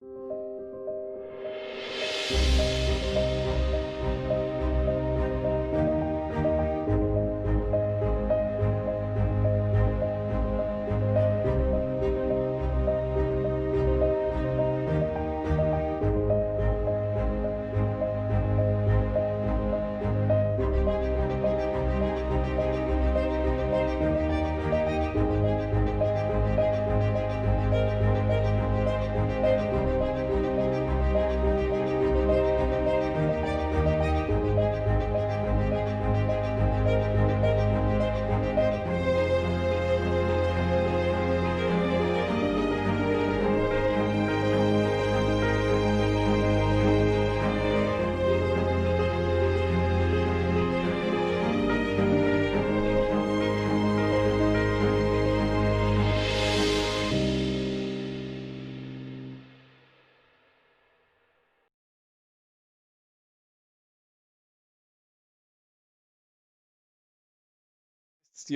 Dear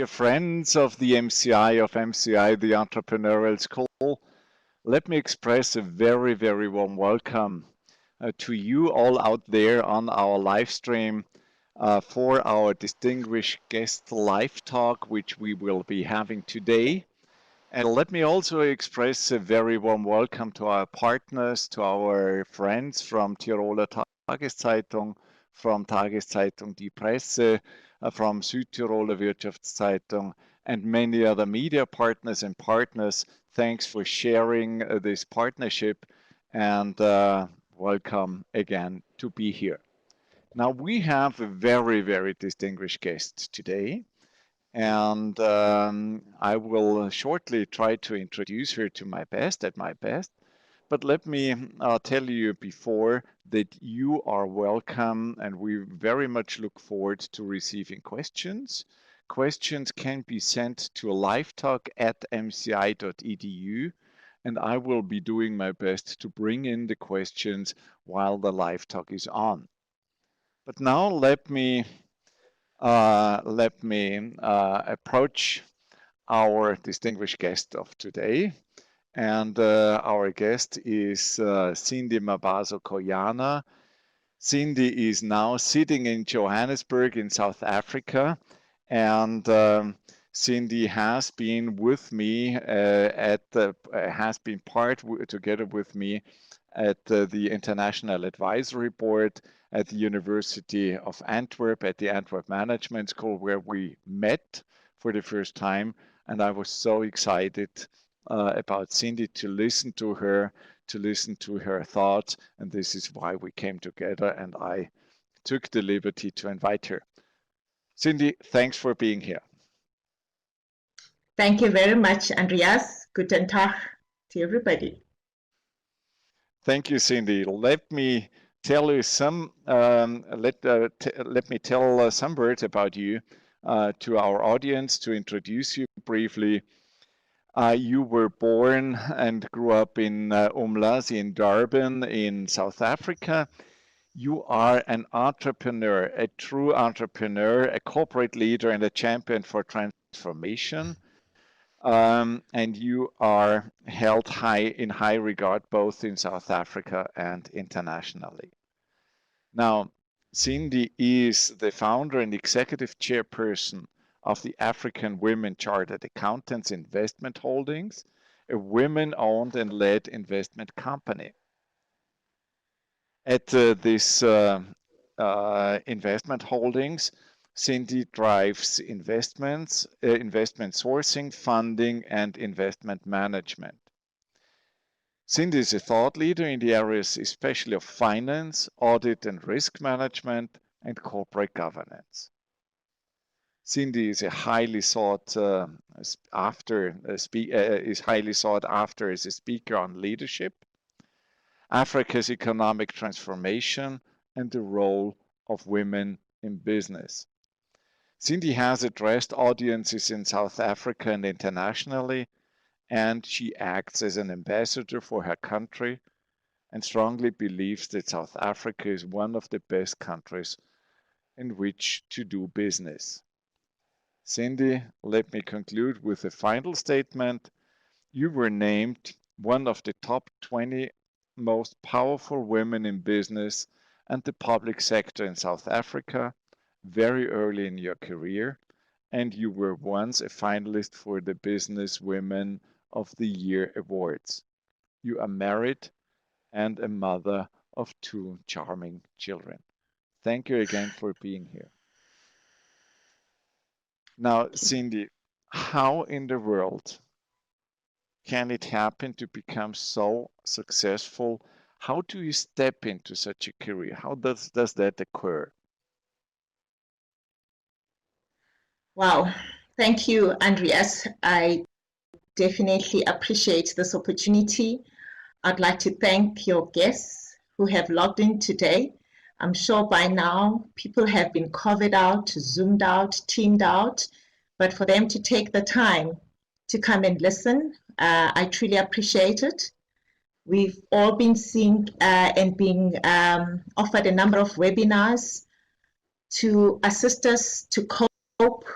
friends of the MCI, the Entrepreneurial School, let me express a very, very warm welcome to you all out there on our live stream for our distinguished guest live talk, which we will be having today. And let me also express a very warm welcome to our partners, to our friends from Tiroler Tageszeitung, from Tageszeitung Die Presse, from Südtiroler Wirtschaftszeitung, and many other media partners and partners. Thanks for sharing this partnership, and welcome again to be here. Now, we have a very, very distinguished guest today, and I will shortly try to introduce her to my best, at my best. But let me tell you before that you are welcome, and we very much look forward to receiving questions. Questions can be sent to livetalk@mci.edu, and I will be doing my best to bring in the questions while the live talk is on. But now let me approach our distinguished guest of today. And our guest is Sindi Mabaso-Koyana. Sindi is now sitting in Johannesburg in South Africa, and Sindi has been with me together with me at the International Advisory Board at the University of Antwerp, at the Antwerp Management School, where we met for the first time, and I was so excited about Sindi to listen to her thoughts, and this is why we came together, and I took the liberty to invite her. Sindi, thanks for being here. Thank you very much, Andreas. Guten Tag to everybody. Thank you, Sindi. Let me tell you some some words about you to our audience, to introduce you briefly. You were born and grew up in Umlazi in Durban in South Africa. You are an entrepreneur, a true entrepreneur, a corporate leader, and a champion for transformation. And you are held in high regard both in South Africa and internationally. Now, Sindi is the founder and executive chairperson of the African Women Chartered Accountants Investment Holdings, a women-owned and led investment company. At this investment holdings, Sindi drives investments, investment sourcing, funding, and investment management. Sindi is a thought leader in the areas especially of finance, audit and risk management, and corporate governance. Sindi is highly sought after as a speaker on leadership, Africa's economic transformation, and the role of women in business. Sindi has addressed audiences in South Africa and internationally, and she acts as an ambassador for her country and strongly believes that South Africa is one of the best countries in which to do business. Sindi, let me conclude with a final statement. You were named one of the top 20 most powerful women in business and the public sector in South Africa very early in your career, and you were once a finalist for the Business Women of the Year awards. You are married and a mother of two charming children. Thank you again for being here. Now, Cindy, how in the world can it happen to become so successful? How do you step into such a career? How does that occur? Wow. Thank you, Andreas. I definitely appreciate this opportunity. I'd like to thank your guests who have logged in today. I'm sure by now people have been covered out, zoomed out, teamed out, but for them to take the time to come and listen, I truly appreciate it. We've all been seeing and being offered a number of webinars to assist us to cope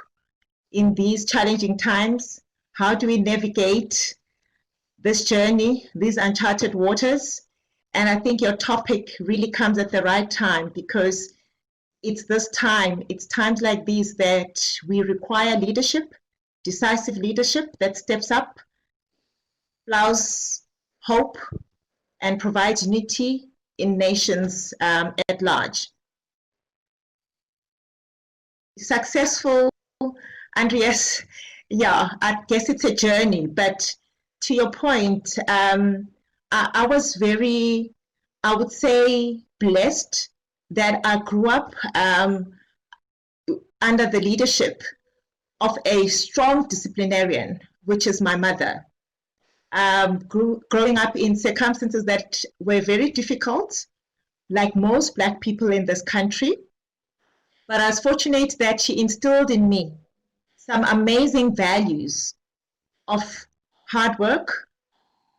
in these challenging times. How do we navigate this journey, these uncharted waters? And I think your topic really comes at the right time, because it's times like these that we require leadership, decisive leadership that steps up, plows hope, and provides unity in nations at large. Successful, Andreas, yeah, I guess it's a journey, but to your point, I was very, I would say, blessed that I grew up under the leadership of a strong disciplinarian, which is my mother. Growing up in circumstances that were very difficult, like most Black people in this country. But I was fortunate that she instilled in me some amazing values of hard work,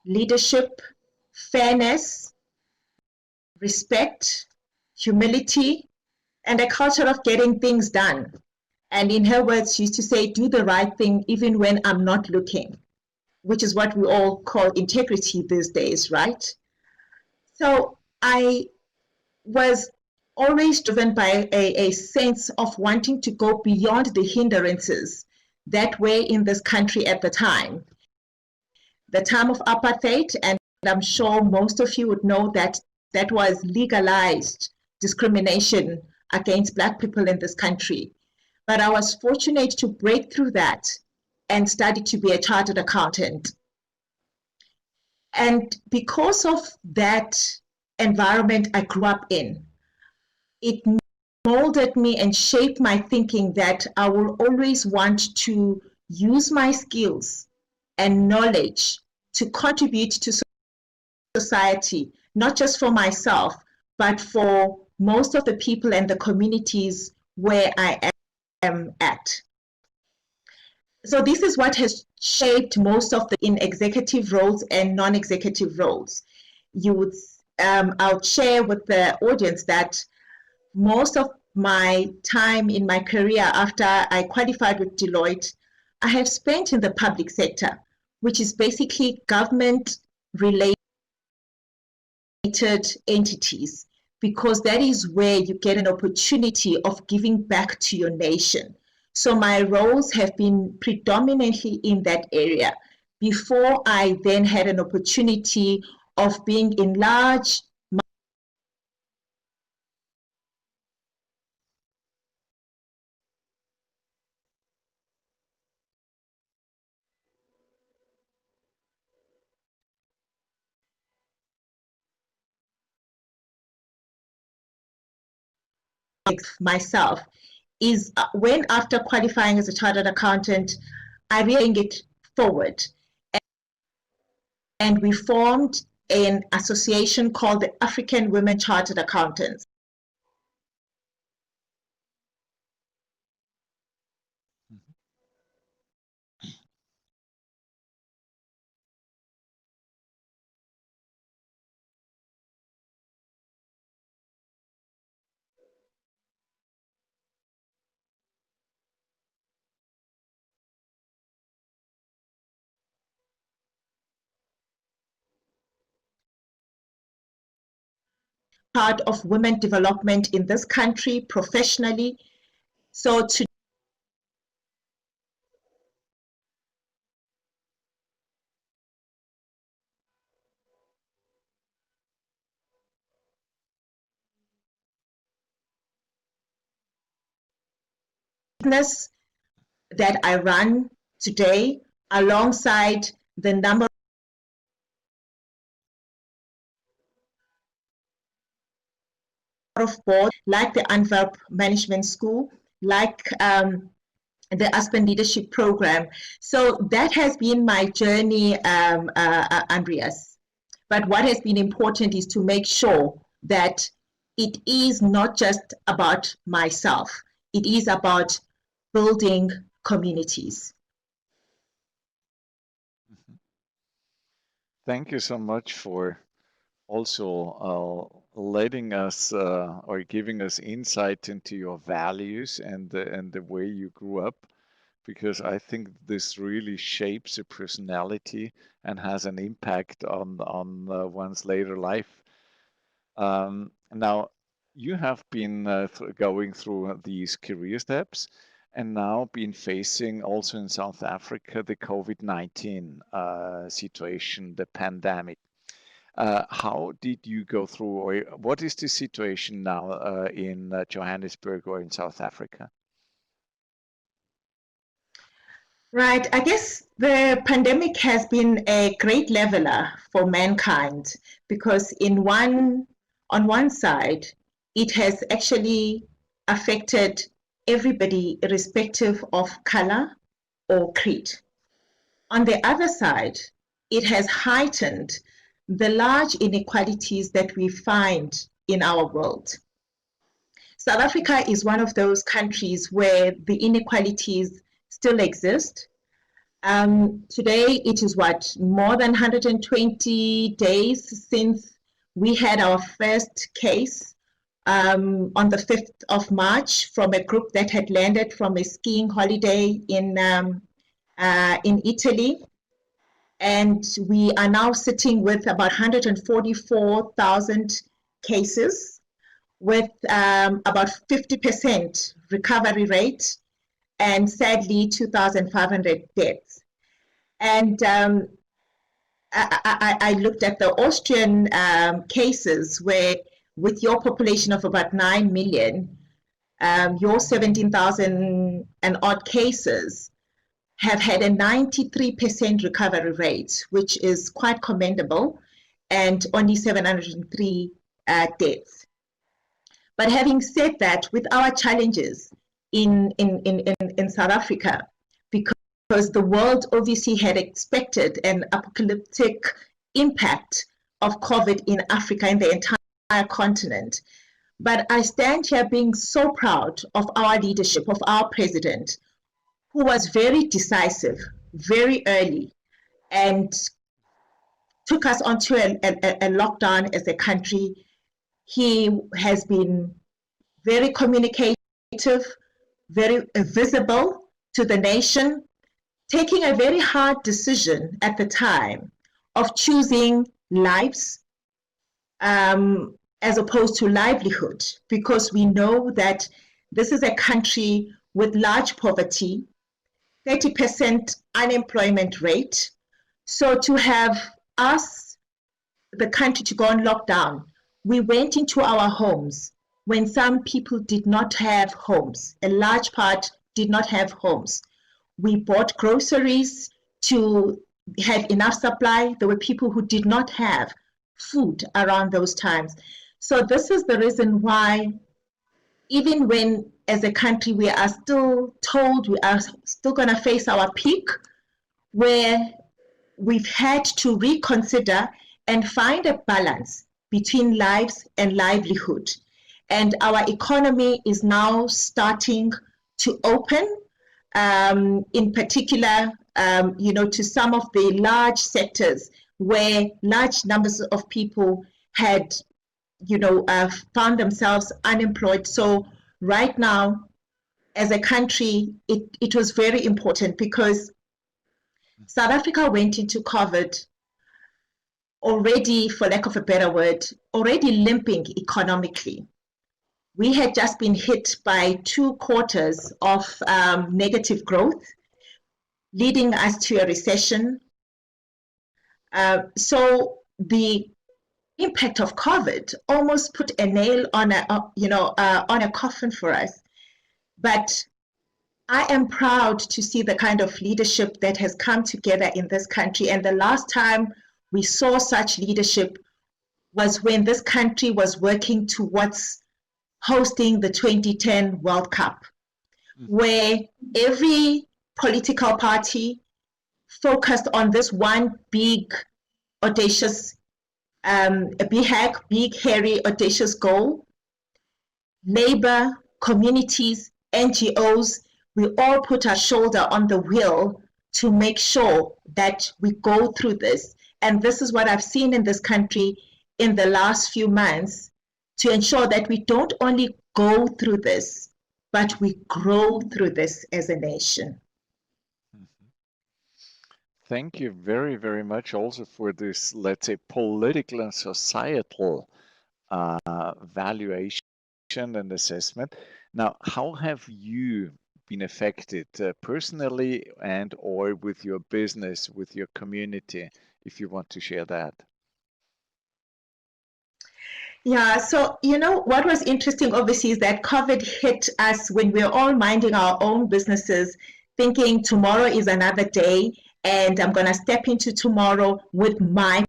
leadership, fairness, respect, humility, and a culture of getting things done. And in her words, she used to say, do the right thing even when I'm not looking, which is what we all call integrity these days, right? So I was always driven by a sense of wanting to go beyond the hindrances that were in this country at the time of apartheid, and I'm sure most of you would know that that was legalized discrimination against Black people in this country. But I was fortunate to break through that and study to be a chartered accountant. And because of that environment I grew up in, it molded me and shaped my thinking that I will always want to use my skills and knowledge to contribute to society, not just for myself, but for most of the people and the communities where I am at. So this is what has shaped most of the in executive roles and non-executive roles. I'll share with the audience that most of my time in my career after I qualified with Deloitte, I have spent in the public sector, which is basically government-related entities, because that is where you get an opportunity of giving back to your nation. So my roles have been predominantly in that area before I then had an opportunity of being in large myself is when, after qualifying as a chartered accountant, I really bring it forward. And we formed an association called the African Women Chartered Accountants. part of women development in this country professionally. So to business that I run today, alongside the number of boards, like the Antwerp Management School, like the Aspen Leadership Program. So that has been my journey, Andreas. But what has been important is to make sure that it is not just about myself. It is about building communities. Thank you so much for also letting us or giving us insight into your values and the way you grew up, because I think this really shapes a personality and has an impact on one's later life. Now, you have been going through these career steps and now been facing also in South Africa the COVID-19 situation, the pandemic. How did you go through, or what is the situation now in Johannesburg or in South Africa? Right. I guess the pandemic has been a great leveler for mankind, because on one side, it has actually affected everybody irrespective of color or creed. On the other side, it has heightened the large inequalities that we find in our world. South Africa is one of those countries where the inequalities still exist. Today, it is more than 120 days since we had our first case on the 5th of March from a group that had landed from a skiing holiday in Italy. And we are now sitting with about 144,000 cases, with about 50% recovery rate, and sadly 2,500 deaths. And I looked at the Austrian cases, where with your population of about 9 million, your 17,000 and odd cases have had a 93% recovery rate, which is quite commendable, and only 703 deaths. But having said that, with our challenges in South Africa, because the world obviously had expected an apocalyptic impact of COVID in Africa, in the entire continent. But I stand here being so proud of our leadership, of our president, who was very decisive, very early, and took us onto a lockdown as a country. He has been very communicative, very visible to the nation, taking a very hard decision at the time of choosing lives as opposed to livelihood, because we know that this is a country with large poverty, 30% unemployment rate. So to have us, the country, to go on lockdown, we went into our homes when some people did not have homes. A large part did not have homes. We bought groceries to have enough supply. There were people who did not have food around those times. So this is the reason why, even when as a country we are still told we are still going to face our peak, where we've had to reconsider and find a balance between lives and livelihood. And our economy is now starting to open, in particular, to some of the large sectors where large numbers of people had, found themselves unemployed. So right now, as a country, it was very important, because South Africa went into COVID already, for lack of a better word, already limping economically. We had just been hit by 2 quarters of negative growth, leading us to a recession. So the impact of COVID almost put a nail on a coffin for us. But I am proud to see the kind of leadership that has come together in this country. And the last time we saw such leadership was when this country was working towards hosting the 2010 World Cup, where every political party focused on this one big, audacious, big, hairy, audacious goal. Labor, communities, NGOs, we all put our shoulder on the wheel to make sure that we go through this. And this is what I've seen in this country in the last few months, to ensure that we don't only go through this, but we grow through this as a nation. Thank you very, very much also for this, let's say, political and societal valuation and assessment. Now, how have you been affected personally and or with your business, with your community, if you want to share that? Yeah, so, what was interesting, obviously, is that COVID hit us when we were all minding our own businesses, thinking tomorrow is another day, and I'm going to step into tomorrow with my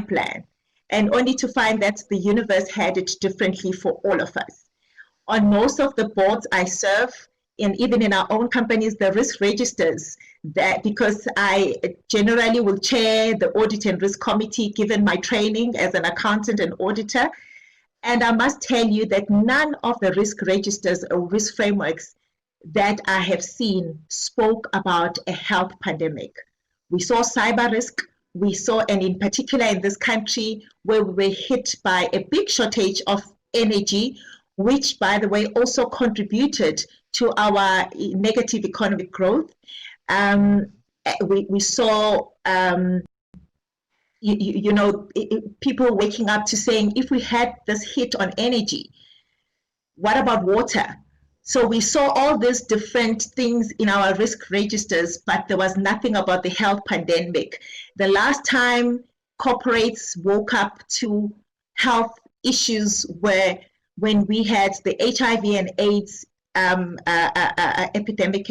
plan, and only to find that the universe had it differently for all of us. On most of the boards I serve, and even in our own companies, the risk registers, that because I generally will chair the audit and risk committee, given my training as an accountant and auditor. And I must tell you that none of the risk registers or risk frameworks that I have seen spoke about a health pandemic. We saw cyber risk, we saw, and in particular in this country, where we were hit by a big shortage of energy, which, by the way, also contributed to our negative economic growth. We saw, people waking up to saying, if we had this hit on energy, what about water? So we saw all these different things in our risk registers, but there was nothing about the health pandemic. The last time corporates woke up to health issues were when we had the HIV and AIDS epidemic,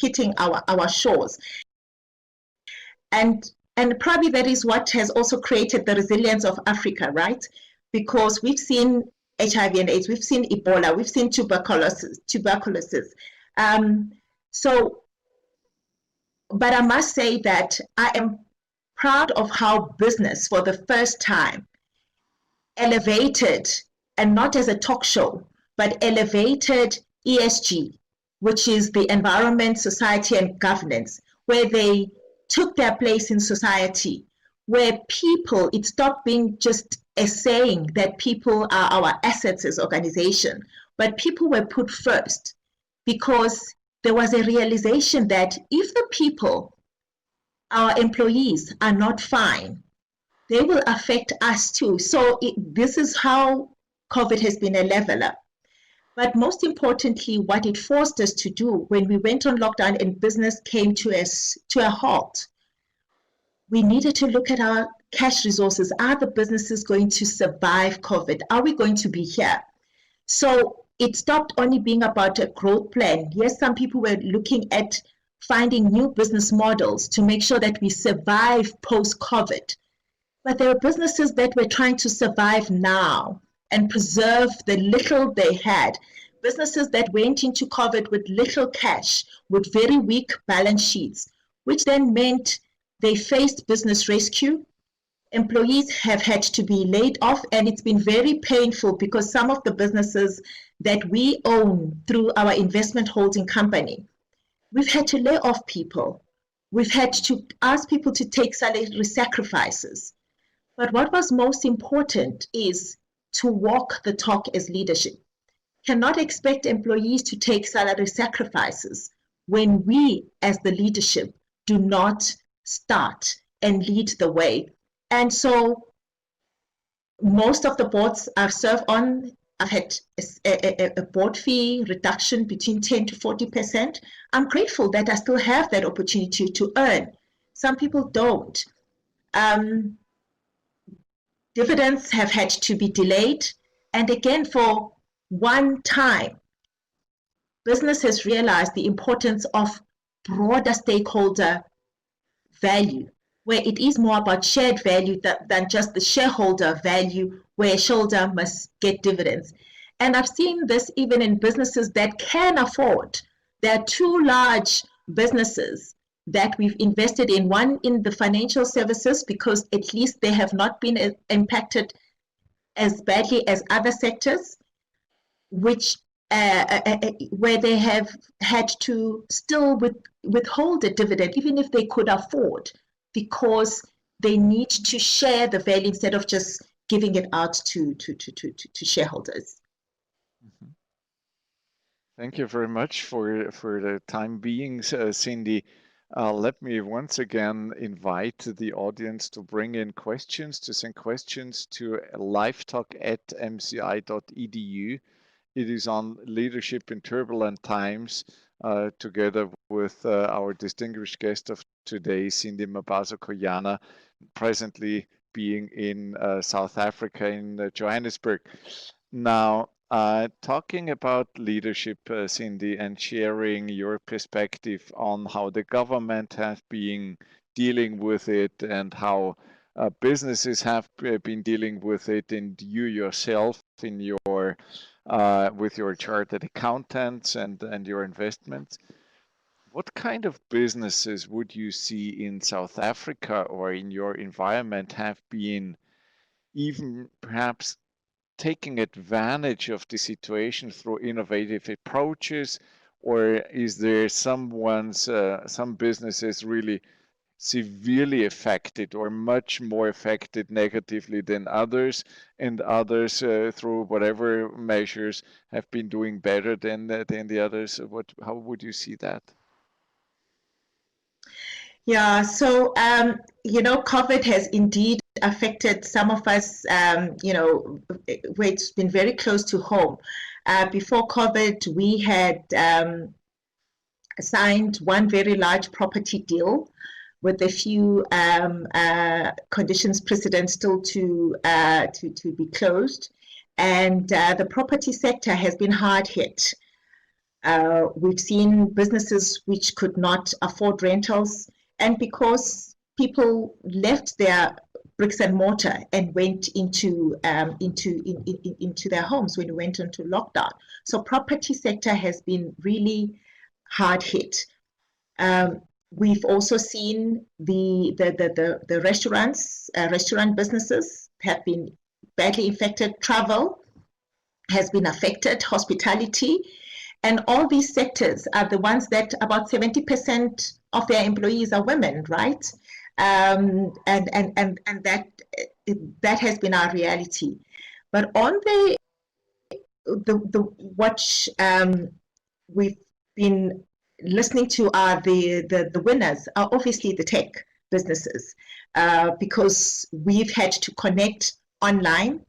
hitting our shores. And probably that is what has also created the resilience of Africa, right? Because we've seen HIV and AIDS, we've seen Ebola, we've seen tuberculosis. But I must say that I am proud of how business, for the first time, elevated, and not as a talk show, but elevated ESG, which is the environment, society, and governance, where they took their place in society, where people, it stopped being just a saying that people are our assets as organization, but people were put first, because there was a realization that if the people, our employees, are not fine, they will affect us too. So this is how COVID has been a leveler. But most importantly, what it forced us to do when we went on lockdown and business came to a halt, we needed to look at our cash resources. Are the businesses going to survive COVID? Are we going to be here? So it stopped only being about a growth plan. Yes, some people were looking at finding new business models to make sure that we survive post-COVID. But there were businesses that were trying to survive now and preserve the little they had. Businesses that went into COVID with little cash, with very weak balance sheets, which then meant they faced business rescue. Employees have had to be laid off, and it's been very painful because some of the businesses that we own through our investment holding company, we've had to lay off people. We've had to ask people to take salary sacrifices. But what was most important is to walk the talk as leadership. Cannot expect employees to take salary sacrifices when we, as the leadership, do not start and lead the way. And so most of the boards I've served on, I've had a board fee reduction between 10 to 40%. I'm grateful that I still have that opportunity to earn. Some people don't. Dividends have had to be delayed. And again, for one time, business has realized the importance of broader stakeholder value, where it is more about shared value than just the shareholder value, where a shareholder must get dividends. And I've seen this even in businesses that can afford. There are two large businesses that we've invested in, one in the financial services, because at least they have not been impacted as badly as other sectors, which where they have had to still withhold a dividend, even if they could afford, because they need to share the value instead of just giving it out to shareholders. Mm-hmm. Thank you very much for the time being, Cindy. Let me once again invite the audience to bring in questions, to send questions to livetalk@mci.edu. It is on leadership in turbulent times, together with our distinguished guest of today, Sindi Mabaso-Koyana, presently being in South Africa, in Johannesburg. Now, talking about leadership, Cindy, and sharing your perspective on how the government has been dealing with it and how businesses have been dealing with it, and you yourself in your with your chartered accountants and your investments. What kind of businesses would you see in South Africa or in your environment have been even perhaps taking advantage of the situation through innovative approaches, or is there some businesses really severely affected or much more affected negatively than others, and others through whatever measures have been doing better than the others? How would you see that? Yeah, so COVID has indeed affected some of us, where it's been very close to home. Before COVID, we had signed one very large property deal with a few conditions precedent still to be closed, and the property sector has been hard hit. We've seen businesses which could not afford rentals, and because people left their bricks and mortar and went into their homes when we went into lockdown. So property sector has been really hard hit. We've also seen the restaurant businesses have been badly affected. Travel has been affected, hospitality, and all these sectors are the ones that about 70% of their employees are women, right? And that has been our reality. But on what we've been listening to are the winners are obviously the tech businesses, because we've had to connect online.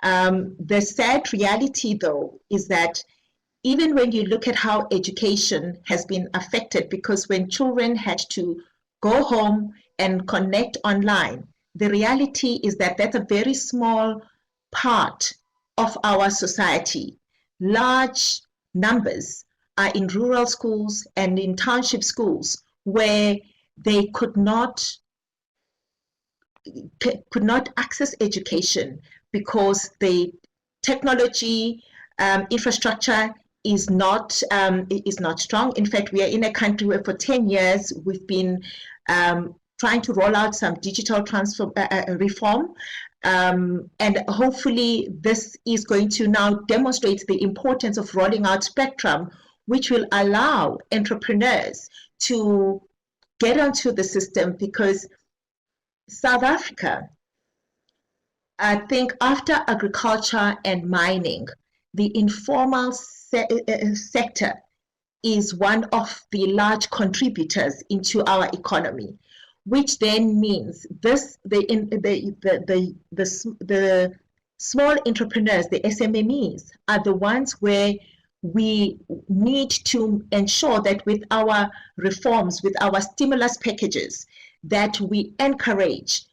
The sad reality, though, is that even when you look at how education has been affected, because when children had to go home and connect online, the reality is that that's a very small part of our society. Large numbers are in rural schools and in township schools where they could not access education because the technology infrastructure is not strong. In fact, we are in a country where for 10 years we've been trying to roll out some digital reform, and hopefully this is going to now demonstrate the importance of rolling out spectrum, which will allow entrepreneurs to get onto the system. Because South Africa, I think after agriculture and mining, the informal sector is one of the large contributors into our economy. which then means this the small entrepreneurs, the SMMEs, are the ones where we need to ensure that with our reforms, with our stimulus packages, that we encourage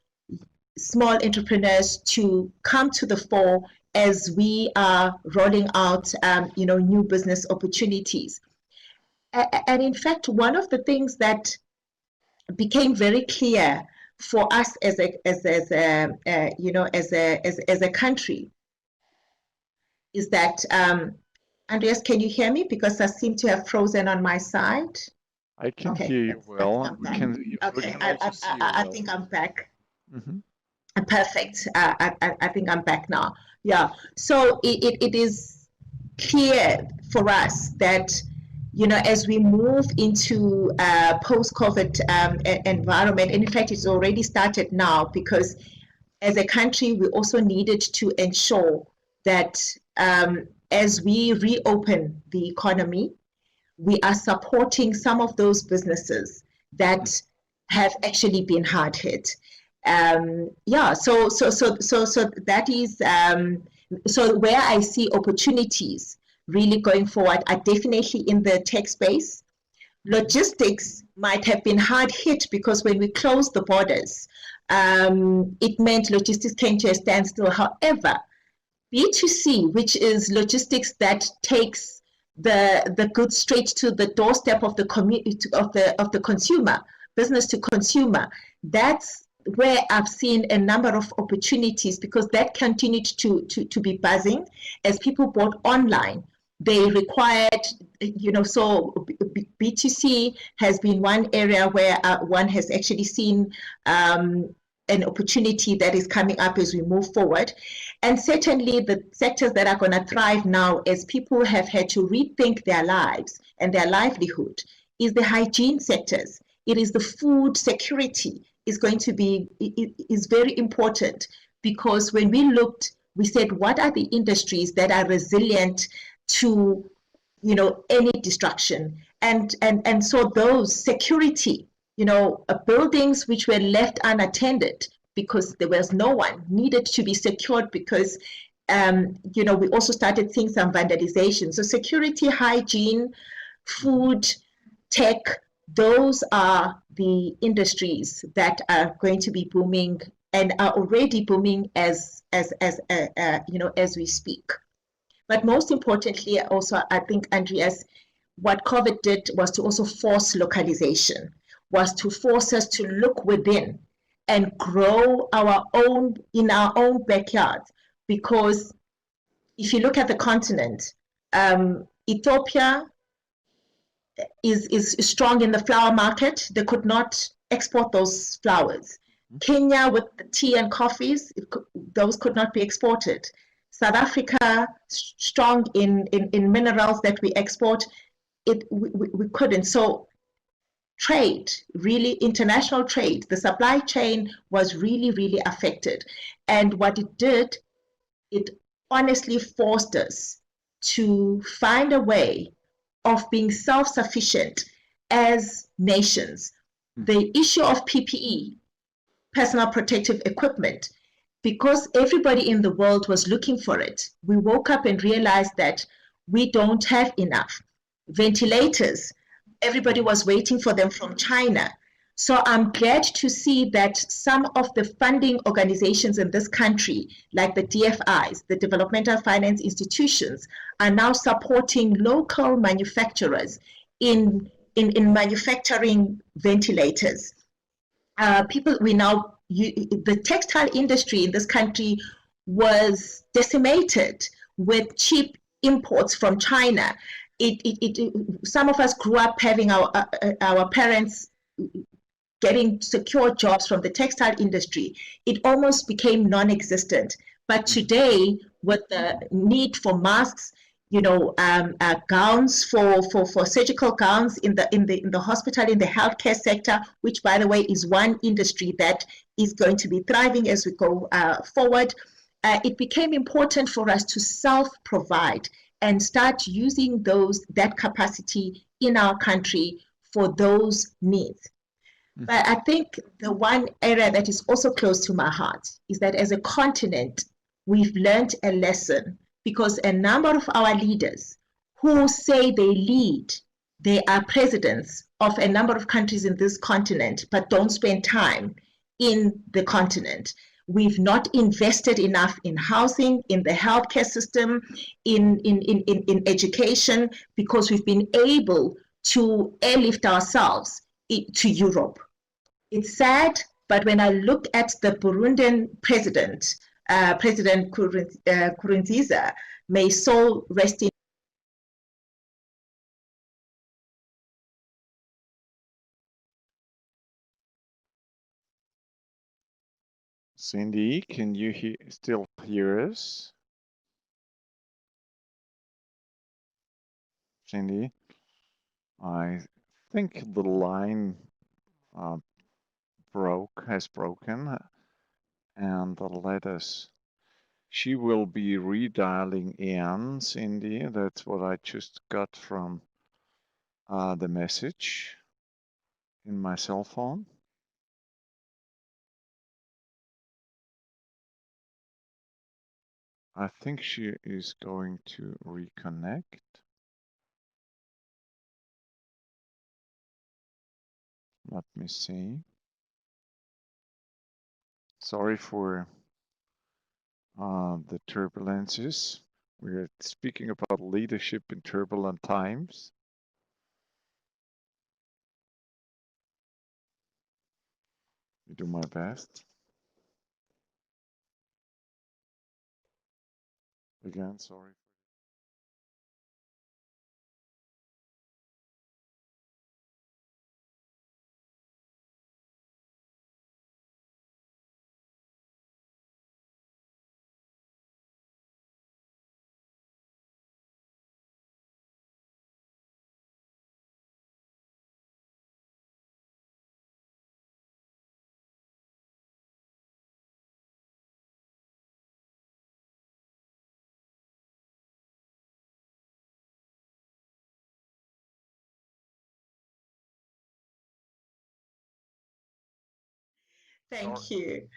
small entrepreneurs to come to the fore as we are rolling out, new business opportunities. And in fact, one of the things that became very clear for us as a country is that, Andreas, can you hear me? Because I seem to have frozen on my side. I can hear you well. I think I'm back. Mm-hmm. Perfect. I think I'm back now. Yeah. So it is clear for us that, as we move into post-COVID environment, and in fact, it's already started now, because as a country, we also needed to ensure that as we reopen the economy, we are supporting some of those businesses that have actually been hard hit. So that is so where I see opportunities really going forward are definitely in the tech space. Logistics might have been hard hit because when we closed the borders, it meant logistics came to a standstill. However, B2C, which is logistics that takes the goods straight to the doorstep of the consumer, business to consumer, that's where I've seen a number of opportunities, because that continued to be buzzing as people bought online. They required, so B2C has been one area where one has actually seen an opportunity that is coming up as we move forward. And certainly the sectors that are going to thrive now as people have had to rethink their lives and their livelihood is the hygiene sectors. It is the food security is going to be, is very important, because when we looked, we said, what are the industries that are resilient to, any destruction? And so those security, buildings which were left unattended because there was no one, needed to be secured, because we also started seeing some vandalization. So security, hygiene, food, tech, those are the industries that are going to be booming and are already booming as we speak. But most importantly, also, I think, Andreas, what COVID did was to also force localization, was to force us to look within and grow in our own backyards. Because if you look at the continent, Ethiopia is strong in the flower market. They could not export those flowers. Kenya with the tea and coffees, those could not be exported. South Africa, strong in minerals that we export, we couldn't. So trade, really international trade, the supply chain was really, really affected. And what it did, it honestly forced us to find a way of being self-sufficient as nations. The issue of PPE, personal protective equipment, because everybody in the world was looking for it, we woke up and realized that we don't have enough. Ventilators, everybody was waiting for them from China. So I'm glad to see that some of the funding organizations in this country, like the DFIs, the Developmental Finance Institutions, are now supporting local manufacturers in manufacturing ventilators. The textile industry in this country was decimated with cheap imports from China. Some of us grew up having our parents getting secure jobs from the textile industry. It almost became non-existent. But today, with the need for masks, gowns for surgical gowns in the hospital, in the healthcare sector, which, by the way, is one industry that is going to be thriving as we go forward. It became important for us to self-provide and start using that capacity in our country for those needs. But I think the one area that is also close to my heart is that as a continent, we've learned a lesson, because a number of our leaders who say they lead, they are presidents of a number of countries in this continent, but don't spend time in the continent. We've not invested enough in housing, in the healthcare system, in education, because we've been able to airlift ourselves to Europe. It's sad, but when I look at the Burundian president, President Nkurunziza, may his soul rest in. Cindy, can you still hear us? Cindy, I think the line has broken, and let us. She will be redialing in, Cindy. That's what I just got from the message in my cell phone. I think she is going to reconnect. Let me see. Sorry for the turbulences. We're speaking about leadership in turbulent times. I do my best. Again, sorry. Thank you.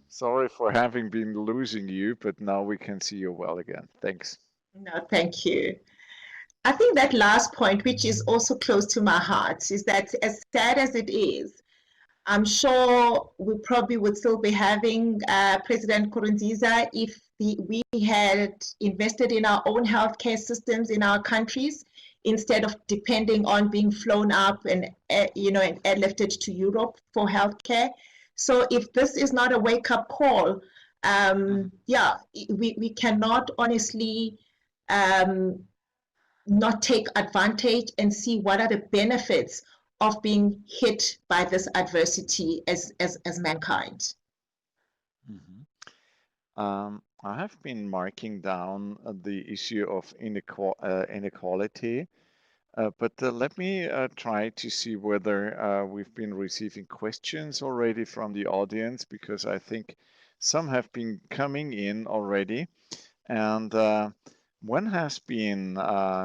Sorry for having been losing you, but now we can see you well again. Thanks. No, thank you. I think that last point, which is also close to my heart, is that as sad as it is, I'm sure we probably would still be having President Nkurunziza if we had invested in our own healthcare systems in our countries, instead of depending on being flown up and airlifted to Europe for healthcare. So if this is not a wake-up call, we cannot honestly not take advantage and see what are the benefits of being hit by this adversity as mankind. I have been marking down the issue of inequality, but let me try to see whether we've been receiving questions already from the audience, because I think some have been coming in already. And one has been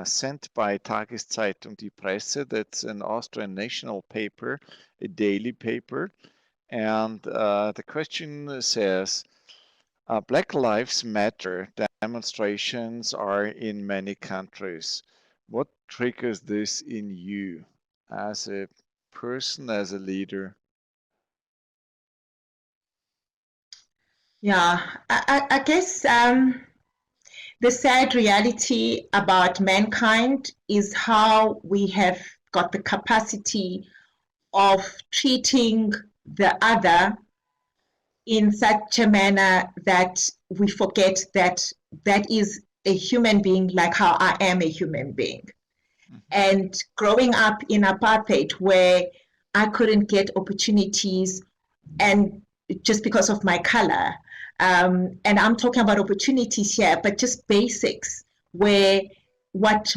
sent by Tageszeitung Die Presse. That's an Austrian national paper, a daily paper. And the question says, Black Lives Matter demonstrations are in many countries. What triggers this in you as a person, as a leader? Yeah, I guess the sad reality about mankind is how we have got the capacity of treating the other in such a manner that we forget that that is a human being, like how I am a human being. And growing up in apartheid, where I couldn't get opportunities, and just because of my color, and I'm talking about opportunities here, but just basics, where what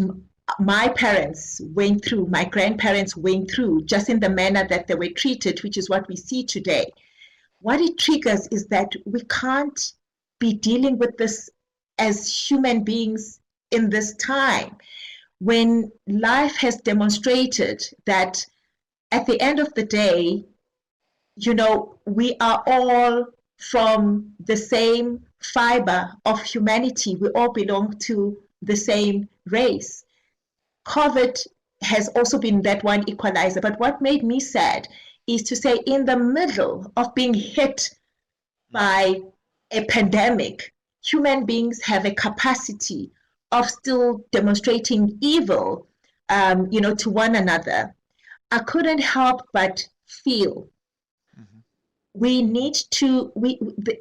my parents went through, my grandparents went through, just in the manner that they were treated, which is what we see today. What it triggers is that we can't be dealing with this as human beings in this time, when life has demonstrated that at the end of the day, we are all from the same fiber of humanity. We all belong to the same race. COVID has also been that one equalizer. But what made me sad is to say, in the middle of being hit by a pandemic, human beings have a capacity of still demonstrating evil, to one another. I couldn't help but feel we need to,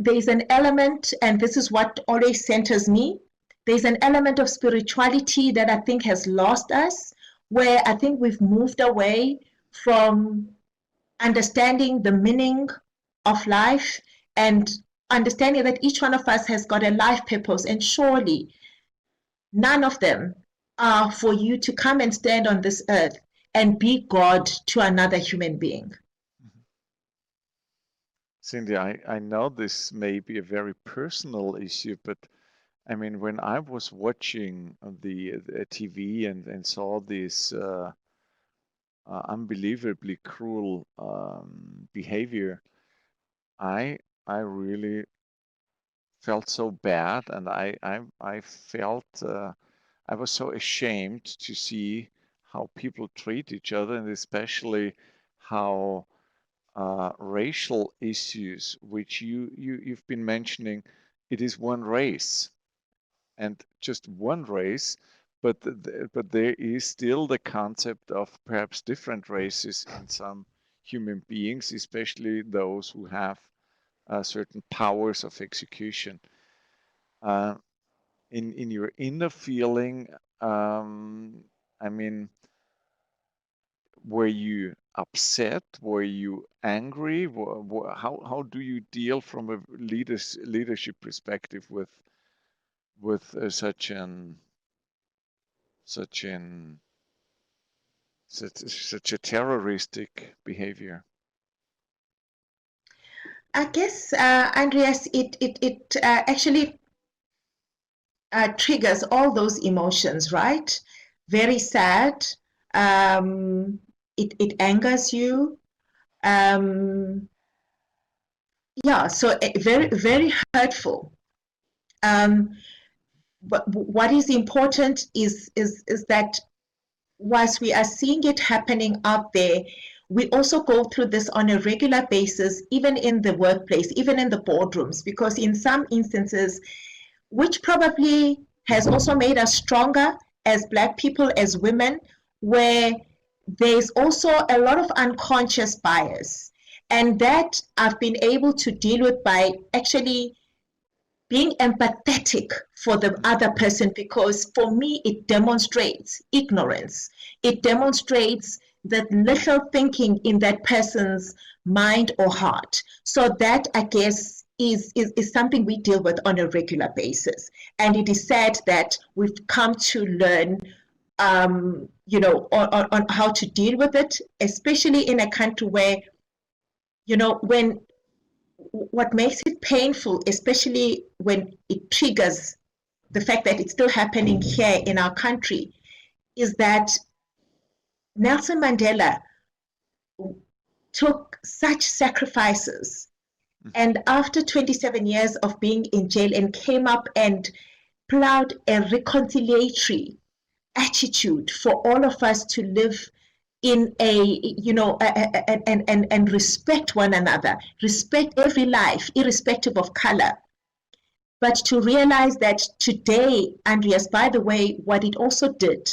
there's an element, and this is what always centers me, there's an element of spirituality that I think has lost us, where I think we've moved away from understanding the meaning of life and understanding that each one of us has got a life purpose, and surely none of them are for you to come and stand on this earth and be God to another human being. Sindi, I know this may be a very personal issue, but I mean, when I was watching the TV and saw this unbelievably cruel behavior, I really felt so bad, and I felt I was so ashamed to see how people treat each other, and especially how racial issues, which you've been mentioning, it is one race, and just one race, but there is still the concept of perhaps different races in some human beings, especially those who have certain powers of execution. In your inner feeling, I mean, were you upset? Were you angry? How do you deal from a leadership perspective with such a terroristic behavior? I guess, Andreas, it actually triggers all those emotions, right? Very sad. It angers you. Yeah, so very, very hurtful. But what is important is that whilst we are seeing it happening out there, we also go through this on a regular basis, even in the workplace, even in the boardrooms, because in some instances, which probably has also made us stronger as Black people, as women, where there's also a lot of unconscious bias. And that I've been able to deal with by actually being empathetic for the other person, because for me, it demonstrates ignorance. It demonstrates that little thinking in that person's mind or heart. So that, I guess, is something we deal with on a regular basis. And it is sad that we've come to learn on how to deal with it, especially in a country where, when what makes it painful, especially when it triggers the fact that it's still happening here in our country, is that Nelson Mandela took such sacrifices, and after 27 years of being in jail, and came up and plowed a reconciliatory attitude for all of us to live in and respect one another, respect every life, irrespective of color. But to realize that today, Andreas, by the way, what it also did,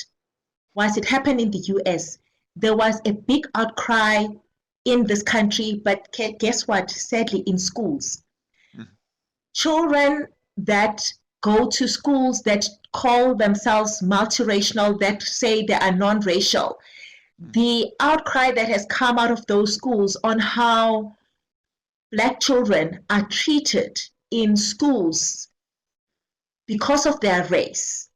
once it happened in the US, there was a big outcry in this country, but guess what? Sadly, in schools. Children that go to schools that call themselves multiracial, that say they are non-racial, the outcry that has come out of those schools on how Black children are treated in schools because of their race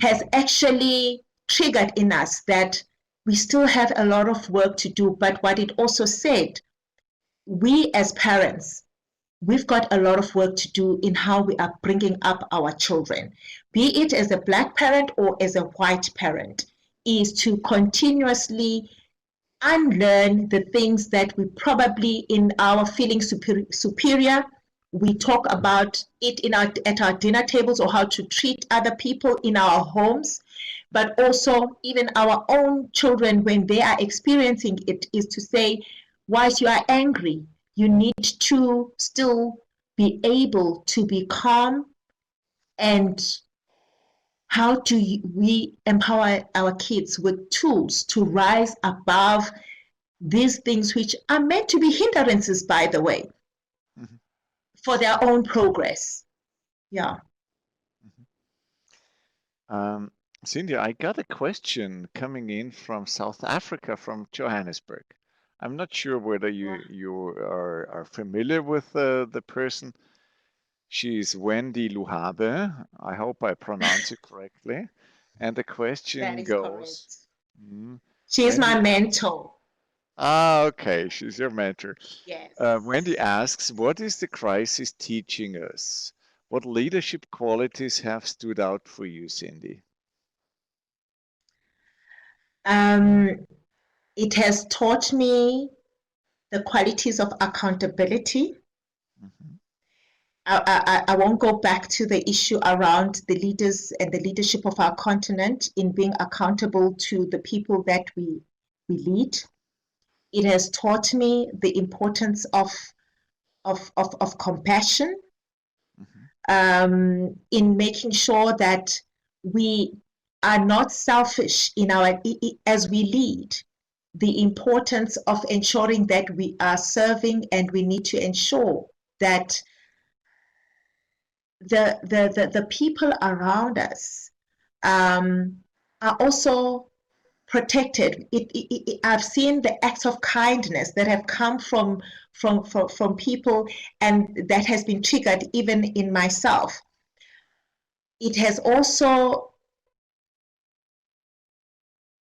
has actually triggered in us that we still have a lot of work to do. But what it also said, we as parents, we've got a lot of work to do in how we are bringing up our children, be it as a Black parent or as a white parent, is to continuously unlearn the things that we probably in our feeling superior, we talk about it at our dinner tables, or how to treat other people in our homes, but also even our own children when they are experiencing it, is to say, whilst you are angry, you need to still be able to be calm. And how do we empower our kids with tools to rise above these things, which are meant to be hindrances, by the way, for their own progress? Yeah. Sindi, I got a question coming in from South Africa, from Johannesburg. I'm not sure whether you are familiar with the person. She's Wendy Luhabe. I hope I pronounce it correctly. And the question goes... She is my mentor. Ah, okay. She's your mentor. Yes. Wendy asks, what is the crisis teaching us? What leadership qualities have stood out for you, Sindi? It has taught me the qualities of accountability. I won't go back to the issue around the leaders and the leadership of our continent in being accountable to the people that we lead. It has taught me the importance of compassion, in making sure that we are not selfish in as we lead. The importance of ensuring that we are serving, and we need to ensure that the people around us are also protected. I've seen the acts of kindness that have come from people, and that has been triggered even in myself. It has also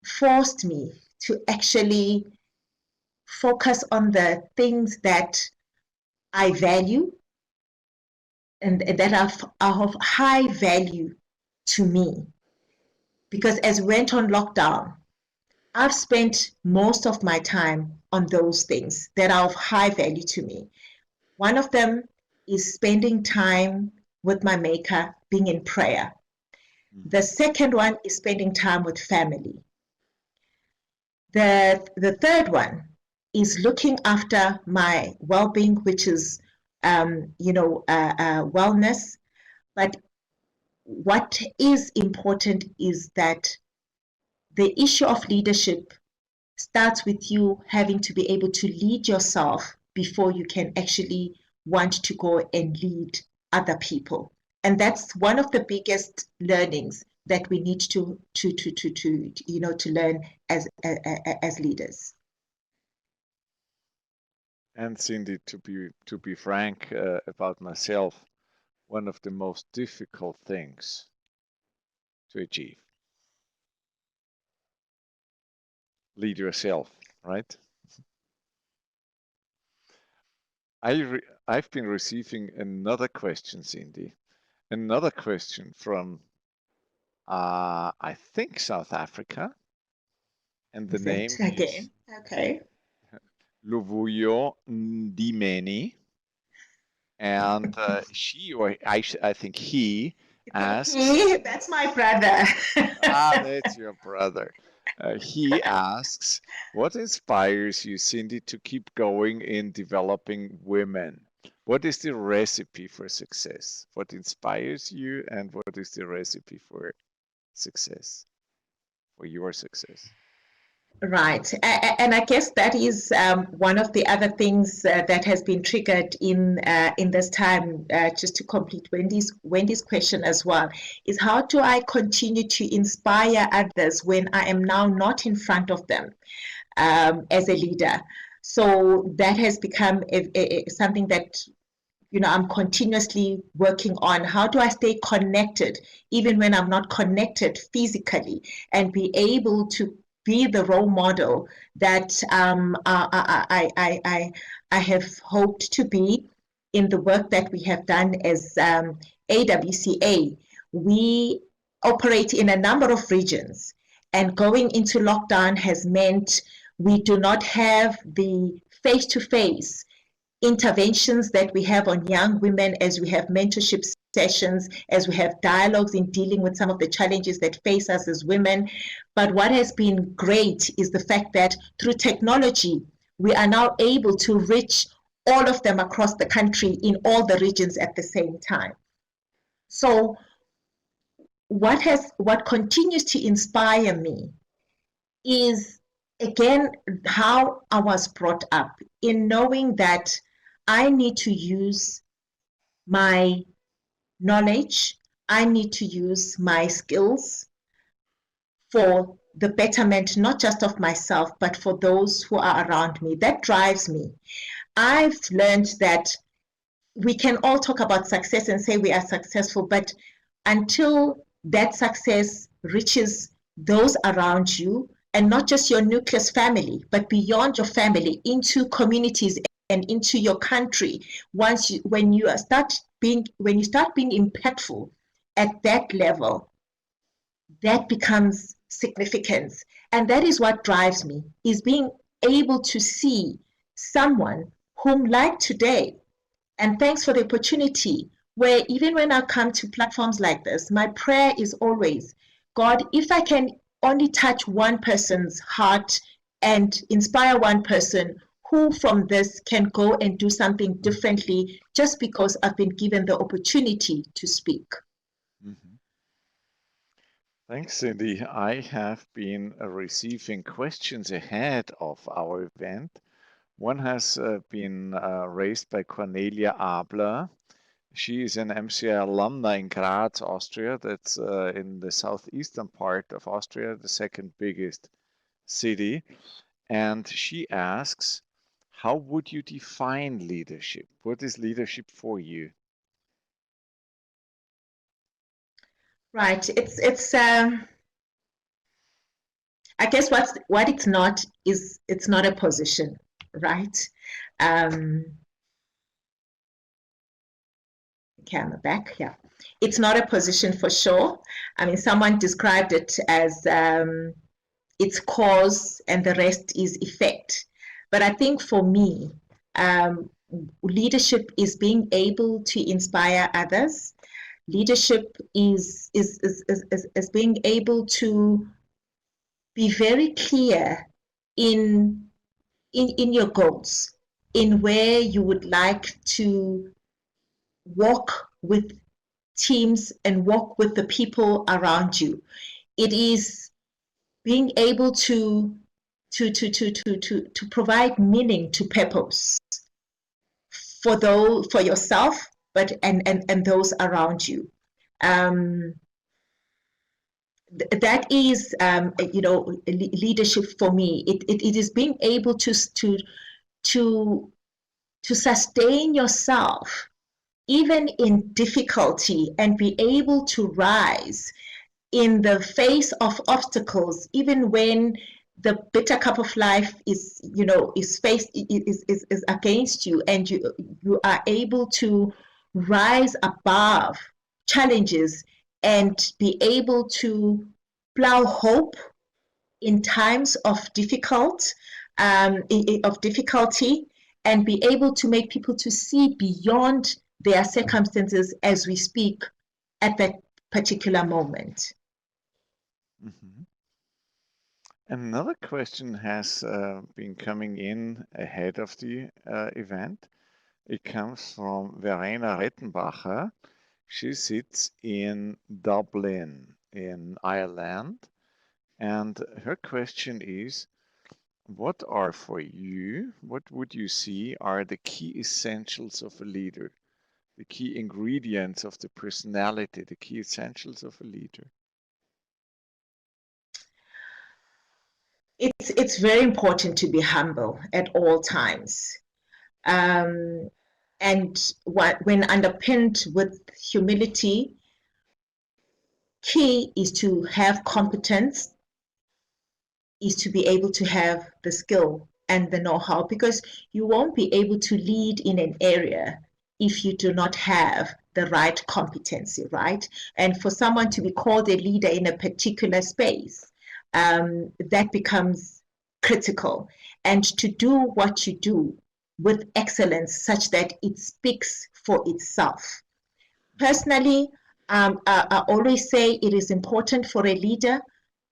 forced me to actually focus on the things that I value and that are of high value to me. Because as we went on lockdown, I've spent most of my time on those things that are of high value to me. One of them is spending time with my Maker, being in prayer. The second one is spending time with family. The third one is looking after my well-being, which is wellness. But what is important is that the issue of leadership starts with you having to be able to lead yourself before you can actually want to go and lead other people. And that's one of the biggest learnings that we need to learn as leaders. And Sindi, to be frank about myself, one of the most difficult things to achieve. Lead yourself, right? I've been receiving another question, Sindi. Another question from, I think, South Africa. And the name is Luvuyo Ndimeni. And she, or I think he, asks... That's my brother. That's your brother. He asks, what inspires you, Sindi, to keep going in developing women? What is the recipe for success? What inspires you, and what is the recipe for success, for your success? Right, and I guess that is one of the other things that has been triggered in this time. Just to complete Wendy's question as well, is how do I continue to inspire others when I am now not in front of them as a leader? So that has become something that I'm continuously working on. How do I stay connected even when I'm not connected physically, and be able to be the role model that I have hoped to be in the work that we have done as AWCA. We operate in a number of regions, and going into lockdown has meant We do not have the face-to-face interventions that we have on young women, as we have mentorship sessions, as we have dialogues in dealing with some of the challenges that face us as women. But what has been great is the fact that through technology, we are now able to reach all of them across the country in all the regions at the same time. So what continues to inspire me is, again, how I was brought up, in knowing that I need to use my knowledge, I need to use my skills for the betterment, not just of myself, but for those who are around me. That drives me. I've learned that we can all talk about success and say we are successful, but until that success reaches those around you, and not just your nucleus family, but beyond your family, into communities and into your country, when you start being impactful at that level, that becomes significance. And that is what drives me, is being able to see someone whom, like today, and thanks for the opportunity, where even when I come to platforms like this, my prayer is always, God, if I can only touch one person's heart and inspire one person who from this can go and do something differently, just because I've been given the opportunity to speak. Mhm. Thanks, Cindy. I have been receiving questions ahead of our event. One has been raised by Cornelia Abler. She is an MCI alumni in Graz, Austria. That's in the southeastern part of Austria, the second biggest city. And she asks, how would you define leadership? What is leadership for you? Right. I guess what it's not is, it's not a position, right? Camera back, yeah. It's not a position for sure. I mean, someone described it as it's cause and the rest is effect. But I think for me, leadership is being able to inspire others. Leadership is being able to be very clear in your goals, in where you would like to walk with teams and walk with the people around you. It is being able to provide meaning to purpose for yourself, but and those around you. That is, leadership for me. It is being able to sustain yourself even in difficulty, and be able to rise in the face of obstacles, even when the bitter cup of life is against you, and you are able to rise above challenges and be able to plow hope in times of difficulty, and be able to make people to see beyond their circumstances as we speak at that particular moment. Mm-hmm. Another question has been coming in ahead of the event. It comes from Verena Rettenbacher. She sits in Dublin in Ireland, and her question is, what are for you, what would you see are the key essentials of a leader? The key ingredients of the personality, the key essentials of a leader? It's very important to be humble at all times. And when underpinned with humility, key is to have competence, is to be able to have the skill and the know-how, because you won't be able to lead in an area if you do not have the right competency, right? And for someone to be called a leader in a particular space, that becomes critical, and to do what you do with excellence such that it speaks for itself. Personally, I always say it is important for a leader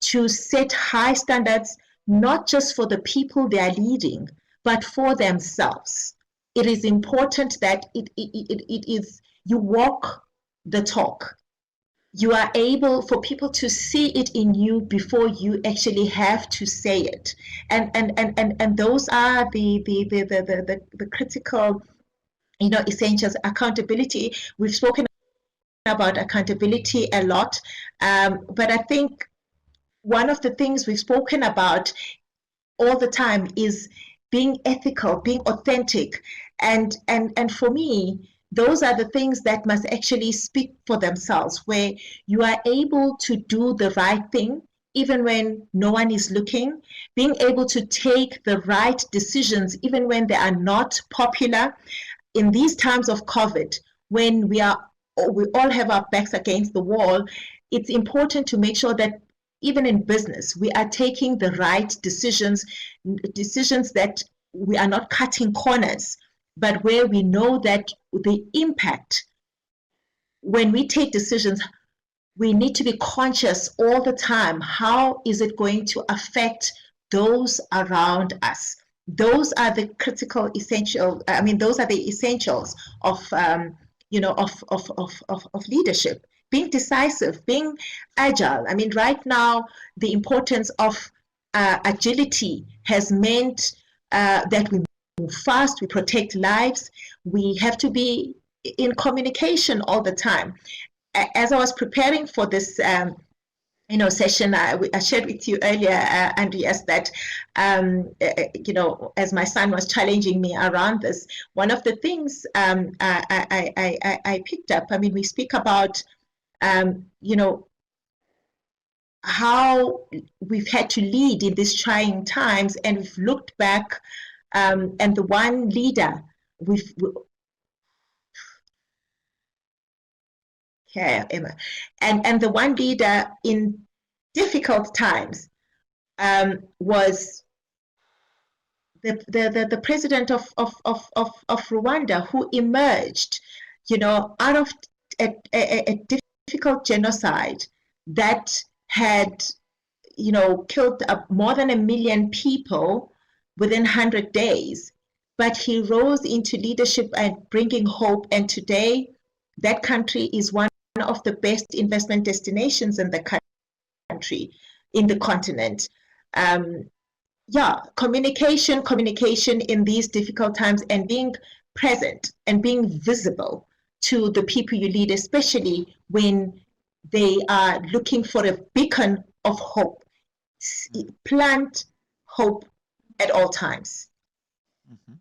to set high standards, not just for the people they are leading, but for themselves. It is important that it is you walk the talk. You are able for people to see it in you before you actually have to say it, and those are the critical, essentials. Accountability. We've spoken about accountability a lot, but I think one of the things we've spoken about all the time is being ethical, being authentic, and for me, those are the things that must actually speak for themselves, where you are able to do the right thing even when no one is looking, being able to take the right decisions even when they are not popular. In these times of COVID, when we all have our backs against the wall, it's important to make sure that even in business, we are taking the right decisions that we are not cutting corners, but where we know that the impact, when we take decisions, we need to be conscious all the time. How is it going to affect those around us? Those are the critical essential. I mean, those are the essentials of of leadership. Being decisive, being agile. I mean, right now, the importance of agility has meant that we move fast, we protect lives, we have to be in communication all the time. As I was preparing for this session, I shared with you earlier, Andreas, that as my son was challenging me around this, one of the things I picked up. I mean, we speak about how we've had to lead in these trying times, and we've looked back, and the one leader Emma, and the one leader in difficult times was the president of Rwanda, who emerged, out of a difficult genocide that had, killed more than 1 million people within 100 days. But he rose into leadership and bringing hope. And today, that country is one of the best investment destinations in the country, in the continent. Communication in these difficult times, and being present and being visible to the people you lead, especially when they are looking for a beacon of hope. Plant hope at all times. Mm-hmm.